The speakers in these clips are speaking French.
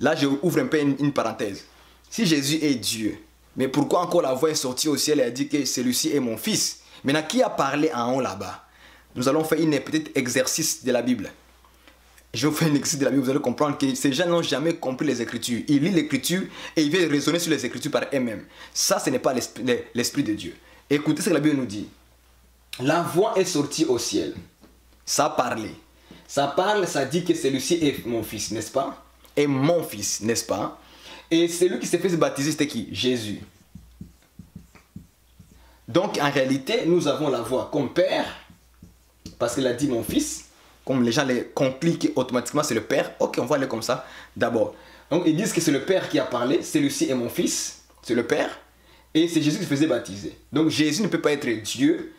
Là, je ouvre un peu une parenthèse. Si Jésus est Dieu, mais pourquoi encore la voix est sortie au ciel et a dit que celui-ci est mon fils? Maintenant, qui a parlé en haut là-bas? Nous allons faire un petit exercice de la Bible. Je vais vous faire un exercice de la Bible, vous allez comprendre que ces gens n'ont jamais compris les Écritures. Ils lisent l'Écriture et ils viennent raisonner sur les Écritures par eux-mêmes. Ça, ce n'est pas l'Esprit de Dieu. Écoutez ce que la Bible nous dit. La voix est sortie au ciel. Ça a parlé. Ça parle, ça dit que celui-ci est mon fils, n'est-ce pas? Et mon fils, n'est-ce pas? Et celui qui s'est fait baptiser, c'était qui? Jésus. Donc, en réalité, nous avons la voix comme Père, parce qu'il a dit mon fils. Comme les gens les compliquent automatiquement, c'est le Père. Ok, on va aller comme ça d'abord. Donc, ils disent que c'est le Père qui a parlé. Celui-ci est mon fils. C'est le Père. Et c'est Jésus qui se faisait baptiser. Donc, Jésus ne peut pas être Dieu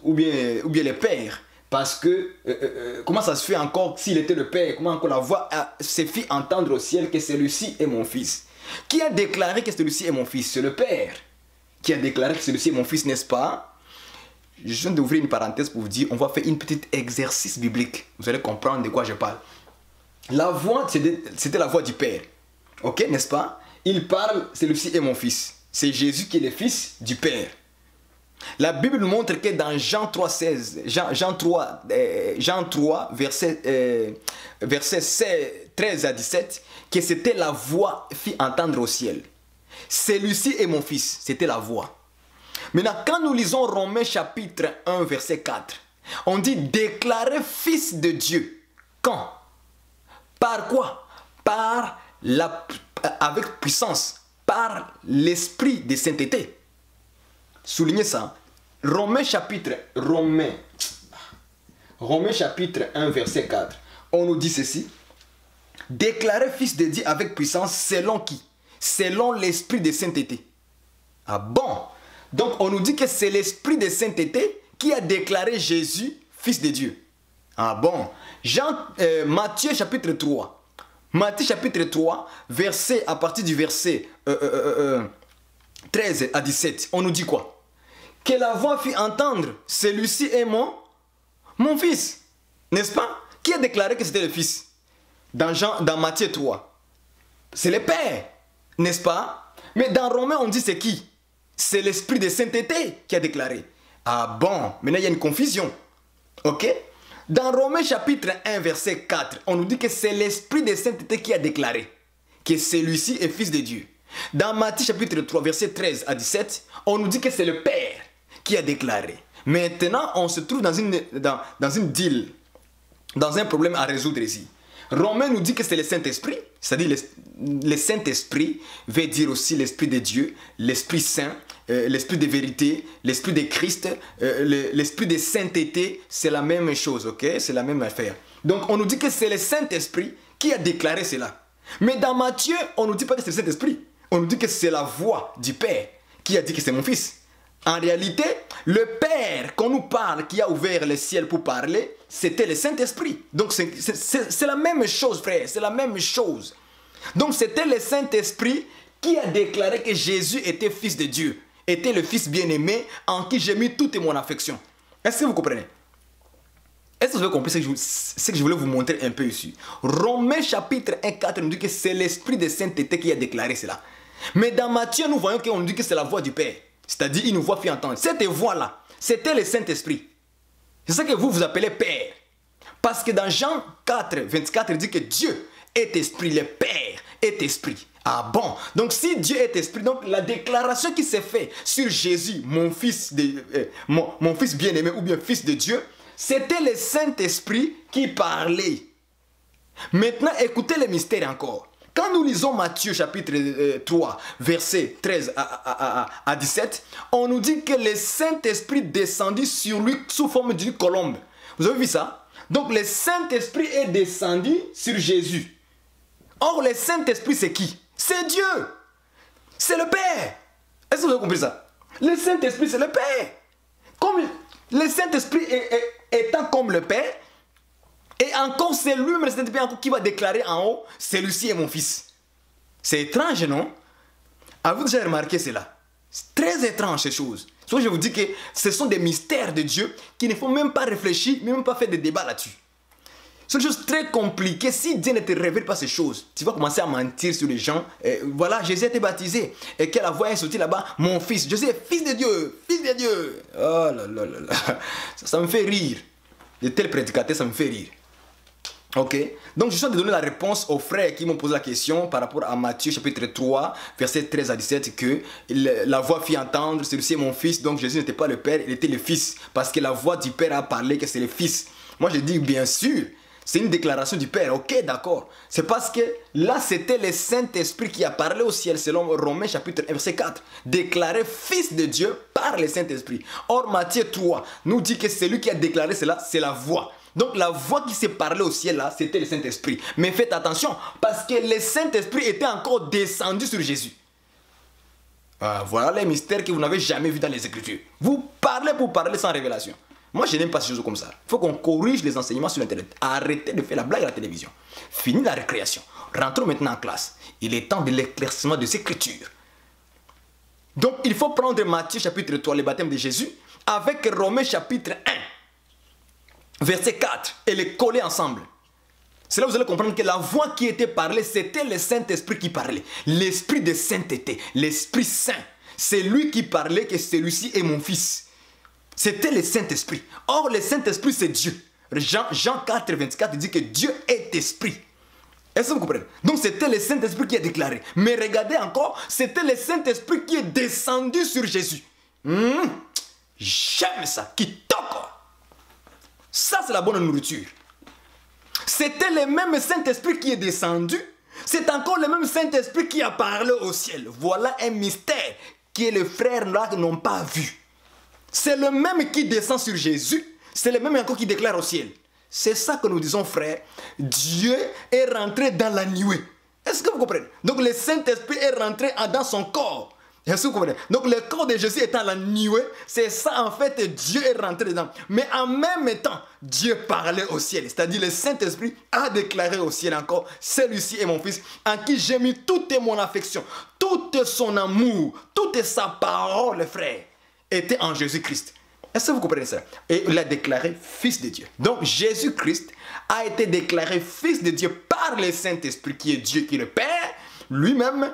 ou bien le Père. Parce que, comment ça se fait encore s'il était le Père? Comment encore la voix s'est fait entendre au ciel que celui-ci est mon fils? Qui a déclaré que celui-ci est mon fils? C'est le Père qui a déclaré que celui-ci est mon fils, n'est-ce pas? Je viens d'ouvrir une parenthèse pour vous dire, on va faire une petite exercice biblique. Vous allez comprendre de quoi je parle. La voix, c'était la voix du Père. Ok, n'est-ce pas? Il parle, celui-ci est mon fils. C'est Jésus qui est le fils du Père. La Bible nous montre que dans Jean 3, 16, Jean 3, verset 13 à 17, que c'était la voix fit entendre au ciel. Celui-ci est mon fils, c'était la voix. Maintenant, quand nous lisons Romains chapitre 1, verset 4, on dit déclaré fils de Dieu. Quand? Par quoi? Avec puissance, par l'esprit de sainteté. Soulignez ça. Romains chapitre 1, verset 4. On nous dit ceci. Déclaré fils de Dieu avec puissance, selon qui? Selon l'esprit de sainteté. Ah bon? Donc on nous dit que c'est l'esprit de sainteté qui a déclaré Jésus fils de Dieu. Ah bon? Matthieu chapitre 3. Matthieu chapitre 3, à partir du verset 13 à 17. On nous dit quoi? Que la voix fit entendre, celui-ci est mon fils. N'est-ce pas? Qui a déclaré que c'était le fils? Dans Matthieu 3. C'est le Père. N'est-ce pas? Mais dans Romains, on dit c'est qui? C'est l'esprit de sainteté qui a déclaré. Ah bon? Maintenant, il y a une confusion. Ok? Dans Romains chapitre 1, verset 4, on nous dit que c'est l'esprit de sainteté qui a déclaré que celui-ci est fils de Dieu. Dans Matthieu chapitre 3, verset 13 à 17, on nous dit que c'est le Père qui a déclaré. Maintenant, on se trouve dans une deal, dans un problème à résoudre ici. Romains nous dit que c'est le Saint-Esprit, c'est-à-dire le Saint-Esprit veut dire aussi l'Esprit de Dieu, l'Esprit Saint, l'Esprit de vérité, l'Esprit de Christ, l'Esprit de sainteté, c'est la même chose, ok? C'est la même affaire. Donc on nous dit que c'est le Saint-Esprit qui a déclaré cela. Mais dans Matthieu, on ne nous dit pas que c'est le Saint-Esprit. On nous dit que c'est la voix du Père qui a dit que c'est mon fils. En réalité, le Père qu'on nous parle, qui a ouvert le ciel pour parler, c'était le Saint-Esprit. Donc c'est la même chose, frère, c'est la même chose. Donc c'était le Saint-Esprit qui a déclaré que Jésus était fils de Dieu, était le fils bien-aimé en qui j'ai mis toute mon affection. Est-ce que vous comprenez? Est-ce que vous avez compris ce que je voulais vous montrer un peu ici? Romains chapitre 1, 4 nous dit que c'est l'Esprit de sainteté qui a déclaré cela. Mais dans Matthieu, nous voyons qu'on nous dit que c'est la voix du Père. C'est-à-dire, il nous voit fait entendre. Cette voix-là, c'était le Saint-Esprit. C'est ça que vous appelez Père. Parce que dans Jean 4, 24, il dit que Dieu est esprit, le Père est esprit. Ah bon? Donc si Dieu est esprit, donc la déclaration qui s'est faite sur Jésus, mon fils bien-aimé ou bien fils de Dieu, c'était le Saint-Esprit qui parlait. Maintenant, écoutez le mystère encore. Quand nous lisons Matthieu chapitre 3, verset 13 à 17, on nous dit que le Saint-Esprit descendit sur lui sous forme d'une colombe. Vous avez vu ça? Donc le Saint-Esprit est descendu sur Jésus. Or, le Saint-Esprit, c'est qui? C'est Dieu. C'est le Père. Est-ce que vous avez compris ça? Le Saint-Esprit, c'est le Père. Comme le Saint-Esprit étant comme le Père, et encore c'est lui-même le Saint-Esprit qui va déclarer en haut, celui-ci est mon fils. C'est étrange, non? Avez-vous déjà remarqué cela? C'est très étrange ces choses. Donc je vous dis que ce sont des mystères de Dieu qui ne faut même pas réfléchir, même pas faire de débat là-dessus. C'est une chose très compliquée. Si Dieu ne te révèle pas ces choses, tu vas commencer à mentir sur les gens. Et voilà, Jésus a été baptisé. Et que la voix est sortie là-bas, mon fils. Jésus est fils de Dieu, fils de Dieu. Oh là là là là. Ça me fait rire. De tels prédicateurs, ça me fait rire. Ok, donc je suis en train de donner la réponse aux frères qui m'ont posé la question par rapport à Matthieu chapitre 3, verset 13 à 17, que la voix fit entendre, celui-ci est mon fils, donc Jésus n'était pas le Père, il était le Fils, parce que la voix du Père a parlé que c'est le Fils. Moi je dis bien sûr, c'est une déclaration du Père, ok d'accord. C'est parce que là c'était le Saint-Esprit qui a parlé au ciel selon Romains chapitre 1 verset 4. Déclaré Fils de Dieu par le Saint-Esprit. Or Matthieu 3 nous dit que celui qui a déclaré cela, c'est la voix. Donc la voix qui s'est parlée au ciel là, c'était le Saint-Esprit. Mais faites attention, parce que le Saint-Esprit était encore descendu sur Jésus. Voilà les mystères que vous n'avez jamais vus dans les Écritures. Vous parlez pour parler sans révélation. Moi je n'aime pas ces choses comme ça. Il faut qu'on corrige les enseignements sur Internet. Arrêtez de faire la blague à la télévision. Fini la récréation. Rentrons maintenant en classe. Il est temps de l'éclaircissement des Écritures. Donc il faut prendre Matthieu chapitre 3, le baptême de Jésus, avec Romains chapitre 1. Verset 4, et les coller ensemble. C'est là que vous allez comprendre que la voix qui était parlée, c'était le Saint-Esprit qui parlait. L'Esprit de sainteté, l'Esprit Saint. C'est lui qui parlait que celui-ci est mon fils. C'était le Saint-Esprit. Or, le Saint-Esprit, c'est Dieu. Jean 4, 24 dit que Dieu est esprit. Est-ce que vous comprenez? Donc, c'était le Saint-Esprit qui a déclaré. Mais regardez encore, c'était le Saint-Esprit qui est descendu sur Jésus. J'aime ça. Qui toque. Ça, c'est la bonne nourriture. C'était le même Saint-Esprit qui est descendu. C'est encore le même Saint-Esprit qui a parlé au ciel. Voilà un mystère que les frères là n'ont pas vu. C'est le même qui descend sur Jésus. C'est le même encore qui déclare au ciel. C'est ça que nous disons, frères. Dieu est rentré dans la nuée. Est-ce que vous comprenez? Donc le Saint-Esprit est rentré dans son corps. Est-ce que vous comprenez? Donc le corps de Jésus étant la nuée, c'est ça en fait, Dieu est rentré dedans. Mais en même temps, Dieu parlait au ciel. C'est-à-dire le Saint-Esprit a déclaré au ciel encore, celui-ci est mon fils, en qui j'ai mis toute mon affection, tout son amour, toute sa parole, frère, était en Jésus-Christ. Est-ce que vous comprenez ça? Et il a déclaré fils de Dieu. Donc Jésus-Christ a été déclaré fils de Dieu par le Saint-Esprit qui est Dieu, qui est le Père, lui-même.